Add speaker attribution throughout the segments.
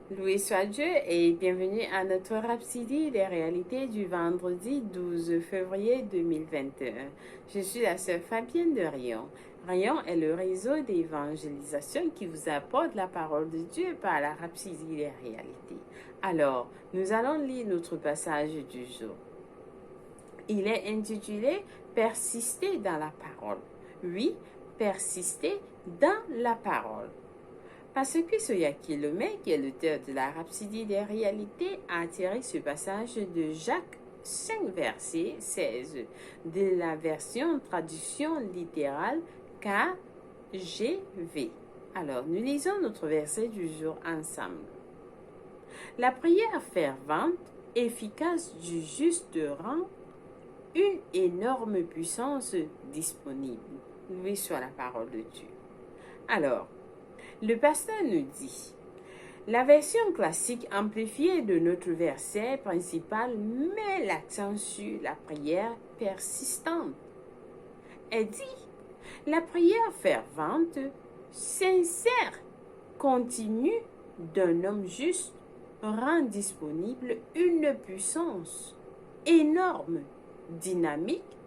Speaker 1: Loué soit Dieu et bienvenue à notre Rhapsodie des réalités du vendredi 12 février 2021. Je suis la sœur Fabienne de Rion. Rion est le réseau d'évangélisation qui vous apporte la parole de Dieu par la Rhapsodie des réalités. Alors, nous allons lire notre passage du jour. Il est intitulé Persister dans la parole. Oui, persister dans la parole. Parce que Soya Kilomé, qui est l'auteur de la Rhapsodie des réalités, a tiré ce passage de Jacques 5, verset 16, de la version traduction littérale KJV. Alors, nous lisons notre verset du jour ensemble. La prière fervente, efficace du juste rend une énorme puissance disponible. Loué soit la parole de Dieu. Alors, le pasteur nous dit, la version classique amplifiée de notre verset principal met l'accent sur la prière persistante. Elle dit, la prière fervente, sincère, continue d'un homme juste rend disponible une puissance énorme, dynamique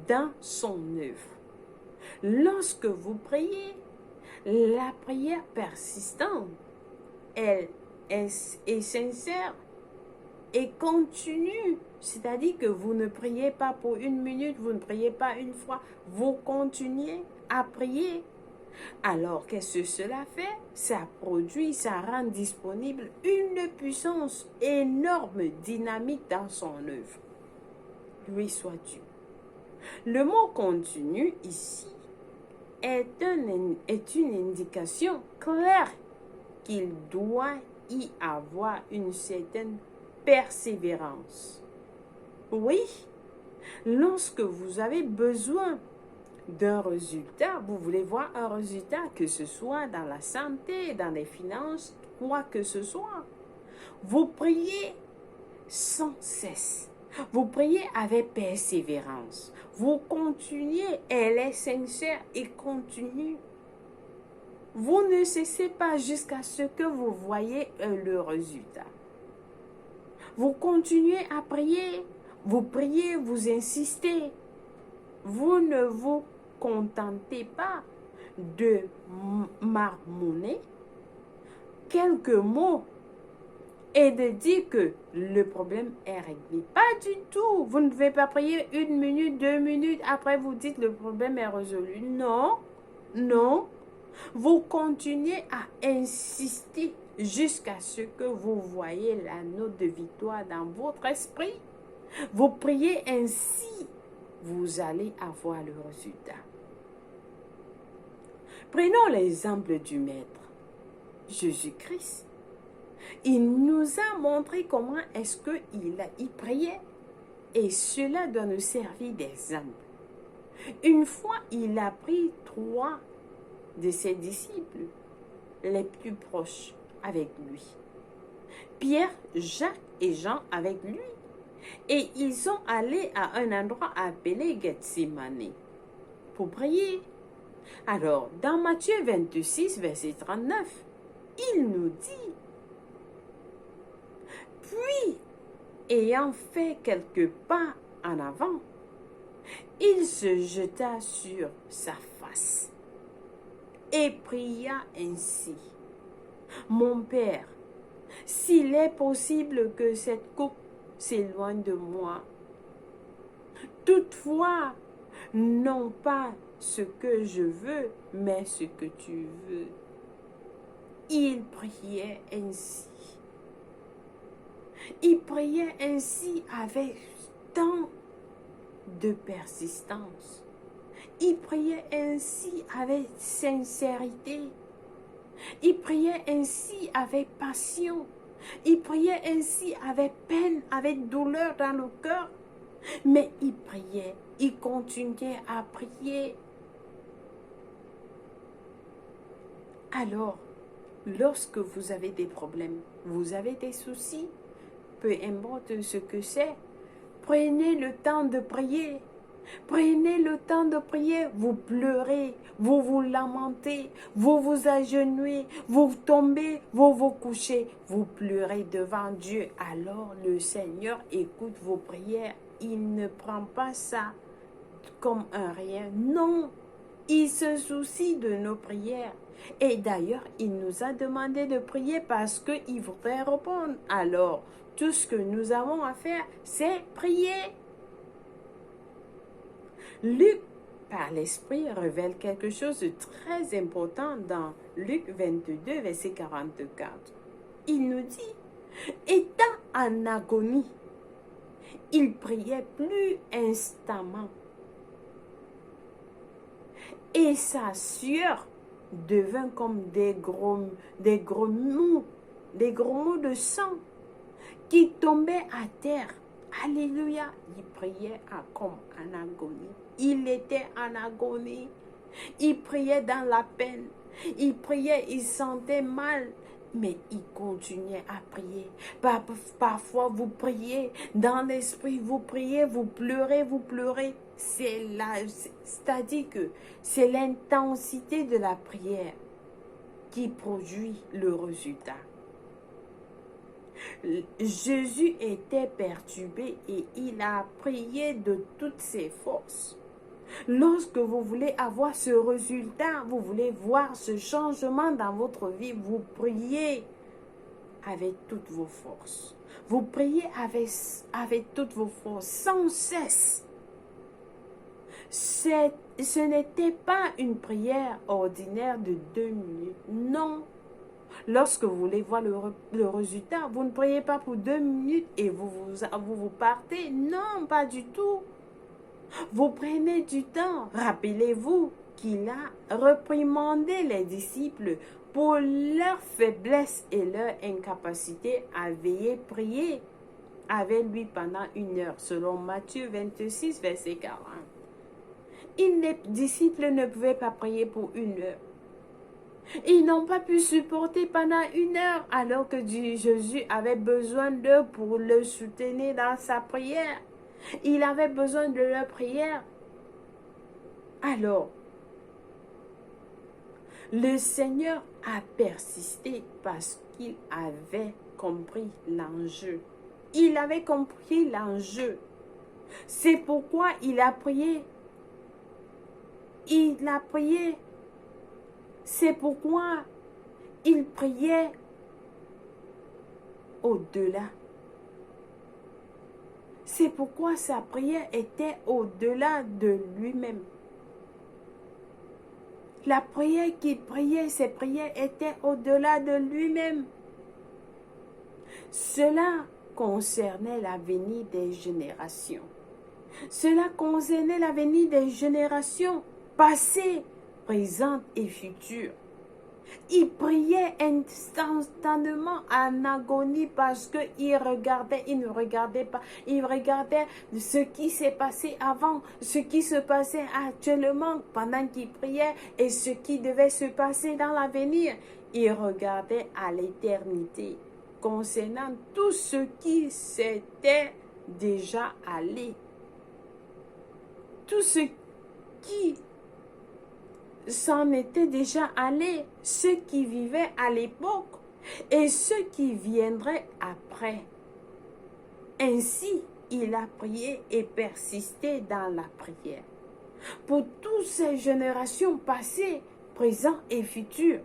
Speaker 1: dans son œuvre. Lorsque vous priez, la prière persistante, elle est sincère et continue. C'est-à-dire que vous ne priez pas pour une minute, vous ne priez pas une fois, vous continuez à prier. Alors, qu'est-ce que cela fait? Ça produit, ça rend disponible une puissance énorme, dynamique dans son œuvre. Lui soit Dieu. Le mot continue ici est une indication claire qu'il doit y avoir une certaine persévérance. Oui, lorsque vous avez besoin d'un résultat, vous voulez voir un résultat, que ce soit dans la santé, dans les finances, quoi que ce soit, vous priez sans cesse. Vous priez avec persévérance. Vous continuez, elle est sincère et continue. Vous ne cessez pas jusqu'à ce que vous voyez le résultat. Vous continuez à prier. Vous priez, vous insistez. Vous ne vous contentez pas de marmonner quelques mots et de dire que le problème est réglé. Pas du tout. Vous ne devez pas prier 1 minute, 2 minutes, après vous dites le problème est résolu. Non, non. Vous continuez à insister jusqu'à ce que vous voyez la note de victoire dans votre esprit. Vous priez ainsi, vous allez avoir le résultat. Prenons l'exemple du Maître, Jésus-Christ. Il nous a montré comment est-ce qu'il priait et cela doit nous servir d'exemple. Une fois, il a pris 3 de ses disciples les plus proches avec lui. Pierre, Jacques et Jean avec lui. Et ils sont allés à un endroit appelé Gethsémane pour prier. Alors, dans Matthieu 26, verset 39, il nous dit, puis, ayant fait quelques pas en avant, il se jeta sur sa face et pria ainsi. Mon Père, s'il est possible que cette coupe s'éloigne de moi, toutefois, non pas ce que je veux, mais ce que tu veux. Il priait ainsi. Il priait ainsi avec tant de persistance. Il priait ainsi avec sincérité. Il priait ainsi avec passion. Il priait ainsi avec peine, avec douleur dans le cœur. Mais il priait, il continuait à prier. Alors, lorsque vous avez des problèmes, vous avez des soucis, peu importe ce que c'est, prenez le temps de prier. Prenez le temps de prier, vous pleurez, vous vous lamentez, vous vous agenouillez, vous tombez, vous vous couchez, vous pleurez devant Dieu. Alors le Seigneur écoute vos prières. Il ne prend pas ça comme un rien. Non, il se soucie de nos prières. Et d'ailleurs, il nous a demandé de prier parce qu'il voudrait répondre. Alors, tout ce que nous avons à faire, c'est prier. Luc, par l'Esprit, révèle quelque chose de très important dans Luc 22, verset 44. Il nous dit, étant en agonie, il priait plus instamment. Et sa sueur devint comme des gros mots de sang qui tombaient à terre. Alléluia. Il priait comme en agonie. Il était en agonie. Il priait dans la peine. Il priait, il sentait mal. Mais il continuait à prier. Parfois, vous priez dans l'esprit, vous priez, vous pleurez. C'est-à-dire que c'est l'intensité de la prière qui produit le résultat. Jésus était perturbé et il a prié de toutes ses forces. Lorsque vous voulez avoir ce résultat, vous voulez voir ce changement dans votre vie, vous priez avec toutes vos forces. Vous priez avec toutes vos forces, sans cesse. Ce n'était pas une prière ordinaire de 2 minutes, non. Lorsque vous voulez voir le résultat, vous ne priez pas pour 2 minutes et vous partez. Non, pas du tout. Vous prenez du temps. Rappelez-vous qu'il a reprimandé les disciples pour leur faiblesse et leur incapacité à veiller prier avec lui pendant 1 heure, selon Matthieu 26, verset 40. Les disciples ne pouvaient pas prier pour 1 heure. Ils n'ont pas pu supporter pendant 1 heure alors que Jésus avait besoin d'eux pour le soutenir dans sa prière. Il avait besoin de leur prière. Alors, le Seigneur a persisté parce qu'il avait compris l'enjeu. Il avait compris l'enjeu. C'est pourquoi il a prié. Il a prié. C'est pourquoi il priait au-delà. C'est pourquoi sa prière était au-delà de lui-même. La prière qu'il priait, ses prières étaient au-delà de lui-même. Cela concernait l'avenir des générations. Cela concernait l'avenir des générations passées, présentes et futures. Il priait instantanément en agonie parce qu'il ne regardait pas. Il regardait ce qui s'est passé avant, ce qui se passait actuellement pendant qu'il priait et ce qui devait se passer dans l'avenir. Il regardait à l'éternité concernant tout ce qui s'était déjà allé. Tout ce qui s'en était déjà allé, ceux qui vivaient à l'époque et ceux qui viendraient après. Ainsi, il a prié et persisté dans la prière pour toutes ces générations passées, présentes et futures.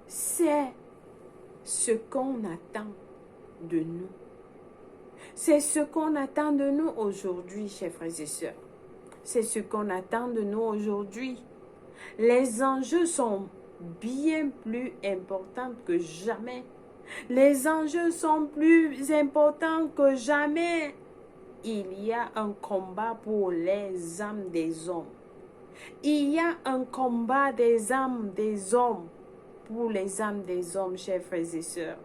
Speaker 1: C'est ce qu'on attend de nous. C'est ce qu'on attend de nous aujourd'hui, chers frères et sœurs. C'est ce qu'on attend de nous aujourd'hui. Les enjeux sont bien plus importants que jamais. Les enjeux sont plus importants que jamais. Il y a un combat pour les âmes des hommes. Il y a un combat des âmes des hommes pour les âmes des hommes, chers frères et sœurs.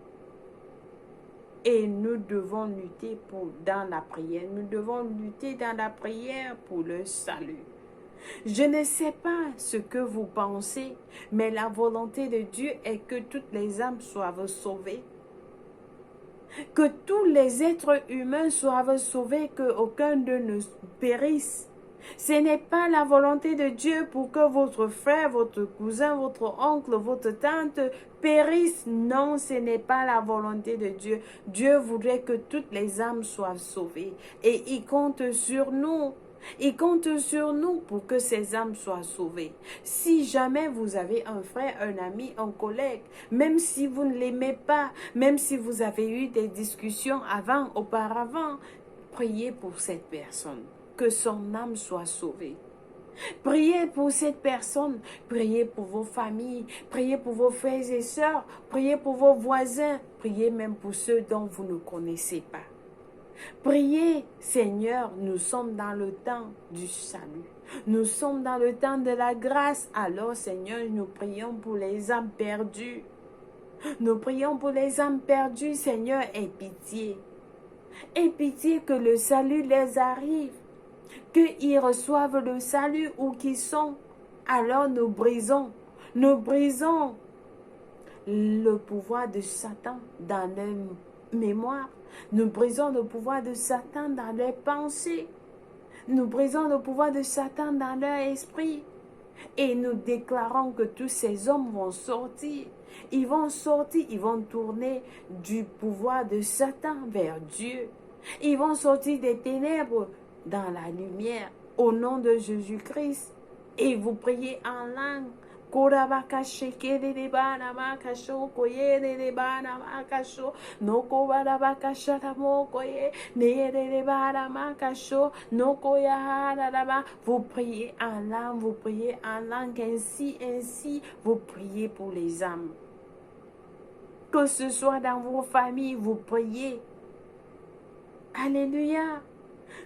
Speaker 1: Et nous devons lutter dans la prière. Nous devons lutter dans la prière pour le salut. Je ne sais pas ce que vous pensez, mais la volonté de Dieu est que toutes les âmes soient sauvées. Que tous les êtres humains soient sauvés, qu'aucun d'eux ne périsse. Ce n'est pas la volonté de Dieu pour que votre frère, votre cousin, votre oncle, votre tante périssent. Non, ce n'est pas la volonté de Dieu. Dieu voudrait que toutes les âmes soient sauvées. Et il compte sur nous. Il compte sur nous pour que ces âmes soient sauvées. Si jamais vous avez un frère, un ami, un collègue, même si vous ne l'aimez pas, même si vous avez eu des discussions auparavant, priez pour cette personne. Que son âme soit sauvée. Priez pour cette personne, priez pour vos familles, priez pour vos frères et sœurs, priez pour vos voisins, priez même pour ceux dont vous ne connaissez pas. Priez, Seigneur, nous sommes dans le temps du salut. Nous sommes dans le temps de la grâce. Alors, Seigneur, nous prions pour les âmes perdues. Nous prions pour les âmes perdues, Seigneur, aie pitié. Aie pitié que le salut les arrive. Qu'ils reçoivent le salut où qu'ils sont. Alors nous brisons le pouvoir de Satan dans leur mémoire. Nous brisons le pouvoir de Satan dans leurs pensées. Nous brisons le pouvoir de Satan dans leur esprit. Et nous déclarons que tous ces hommes vont sortir. Ils vont sortir, ils vont tourner du pouvoir de Satan vers Dieu. Ils vont sortir des ténèbres dans la lumière, au nom de Jésus-Christ. Et vous priez en langue. Vous priez en langue, vous priez en langue, ainsi, vous priez pour les âmes. Que ce soit dans vos familles, vous priez. Alléluia.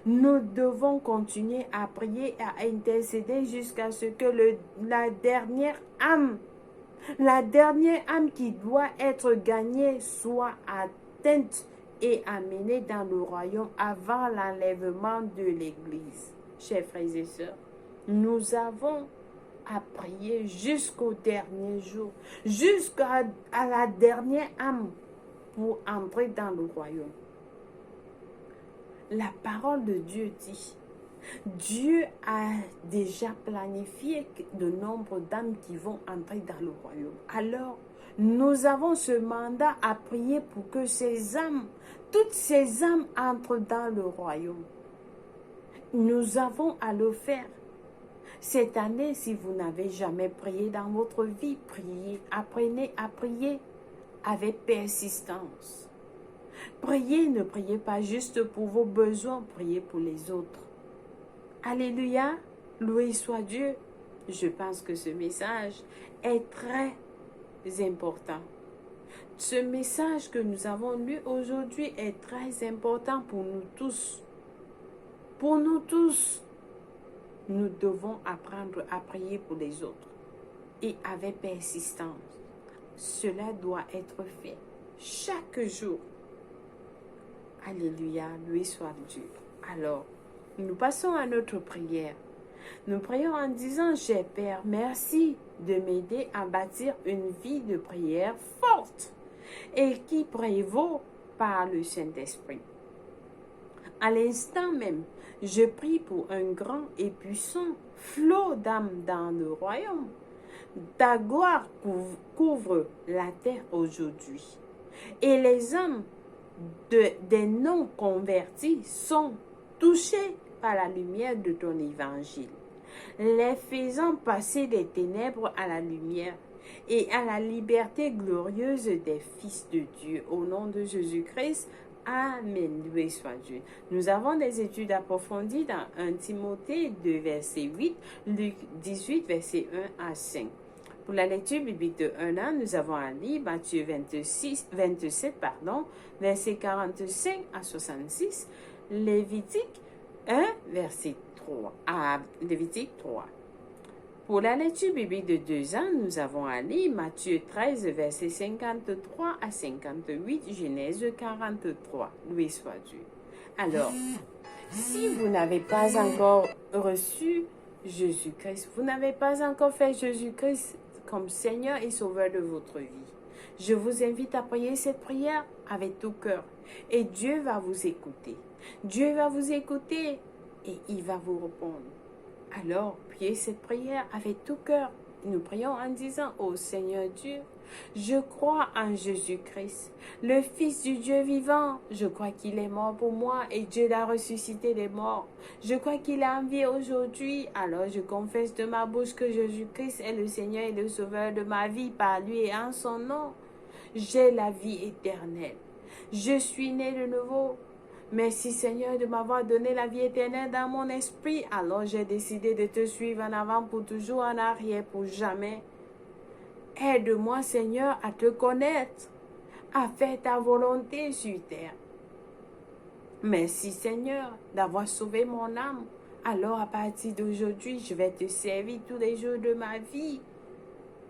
Speaker 1: Nous devons continuer à prier et à intercéder jusqu'à ce que la dernière âme qui doit être gagnée soit atteinte et amenée dans le royaume avant l'enlèvement de l'Église. Chers frères et sœurs, nous avons à prier jusqu'au dernier jour, jusqu'à la dernière âme pour entrer dans le royaume. La parole de Dieu dit, Dieu a déjà planifié le nombre d'âmes qui vont entrer dans le royaume. Alors, nous avons ce mandat à prier pour que ces âmes, toutes ces âmes entrent dans le royaume. Nous avons à le faire. Cette année, si vous n'avez jamais prié dans votre vie, priez, apprenez à prier avec persistance. Priez, ne priez pas juste pour vos besoins, priez pour les autres. Alléluia, loué soit Dieu. Je pense que ce message est très important. Ce message que nous avons lu aujourd'hui est très important pour nous tous. Pour nous tous, nous devons apprendre à prier pour les autres et avec persistance. Cela doit être fait chaque jour. Alléluia, loué soit Dieu. Alors, nous passons à notre prière. Nous prions en disant, cher Père, merci de m'aider à bâtir une vie de prière forte et qui prévaut par le Saint-Esprit. À l'instant même, je prie pour un grand et puissant flot d'âmes dans le royaume. Ta gloire couvre la terre aujourd'hui. Et les âmes des non-convertis sont touchés par la lumière de ton évangile, les faisant passer des ténèbres à la lumière et à la liberté glorieuse des fils de Dieu. Au nom de Jésus-Christ, Amen. Loué soit Dieu. Nous avons des études approfondies dans 1 Timothée 2, verset 8, Luc 18, verset 1 à 5. Pour la lecture biblique de 1 an, nous avons à lire Matthieu 27, verset 45 à 66, Lévitique 1, verset 3 à Lévitique 3. Pour la lecture biblique de 2 ans, nous avons à lire Matthieu 13, verset 53 à 58, Genèse 43. Loué soit Dieu. Alors, si vous n'avez pas encore reçu Jésus-Christ, vous n'avez pas encore fait Jésus-Christ comme Seigneur et Sauveur de votre vie, Je vous invite à prier cette prière avec tout cœur. Et Dieu va vous écouter. Dieu va vous écouter et il va vous répondre. Alors, priez cette prière avec tout cœur. Nous prions en disant, ô Seigneur Dieu, je crois en Jésus-Christ, le Fils du Dieu vivant. Je crois qu'il est mort pour moi et Dieu l'a ressuscité des morts. Je crois qu'il a en vie aujourd'hui. Alors je confesse de ma bouche que Jésus-Christ est le Seigneur et le Sauveur de ma vie. Par lui et en son nom, j'ai la vie éternelle. Je suis né de nouveau. Merci Seigneur de m'avoir donné la vie éternelle dans mon esprit. Alors j'ai décidé de te suivre en avant pour toujours, en arrière pour jamais. Aide-moi Seigneur à te connaître, à faire ta volonté sur terre. Merci Seigneur d'avoir sauvé mon âme. Alors à partir d'aujourd'hui, je vais te servir tous les jours de ma vie.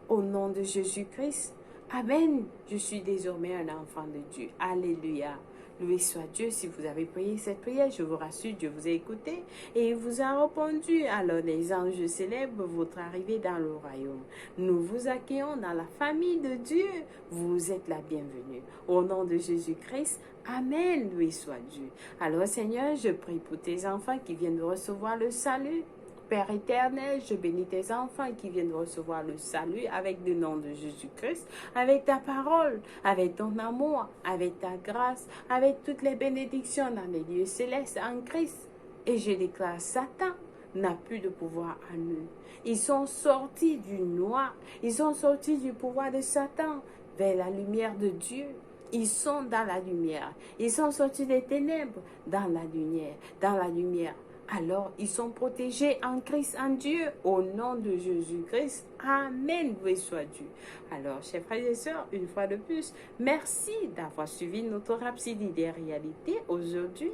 Speaker 1: Au nom de Jésus-Christ. Amen. Je suis désormais un enfant de Dieu. Alléluia. Loué soit Dieu. Si vous avez prié cette prière, je vous rassure, Dieu vous a écouté et il vous a répondu. Alors les anges célèbrent votre arrivée dans le royaume. Nous vous accueillons dans la famille de Dieu. Vous êtes la bienvenue. Au nom de Jésus-Christ. Amen. Loué soit Dieu. Alors Seigneur, je prie pour tes enfants qui viennent de recevoir le salut. Père éternel, je bénis tes enfants qui viennent recevoir le salut avec le nom de Jésus-Christ, avec ta parole, avec ton amour, avec ta grâce, avec toutes les bénédictions dans les lieux célestes en Christ. Et je déclare, Satan n'a plus de pouvoir en eux. Ils sont sortis du noir, ils sont sortis du pouvoir de Satan vers la lumière de Dieu. Ils sont dans la lumière. Ils sont sortis des ténèbres dans la lumière, dans la lumière. Alors, ils sont protégés en Christ, en Dieu, au nom de Jésus-Christ. Amen, loué soit Dieu. Alors, chers frères et sœurs, une fois de plus, merci d'avoir suivi notre rhapsodie des réalités aujourd'hui.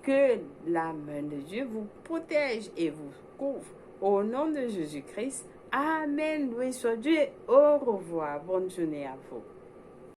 Speaker 1: Que la main de Dieu vous protège et vous couvre. Au nom de Jésus-Christ. Amen, loué soit Dieu. Au revoir. Bonne journée à vous.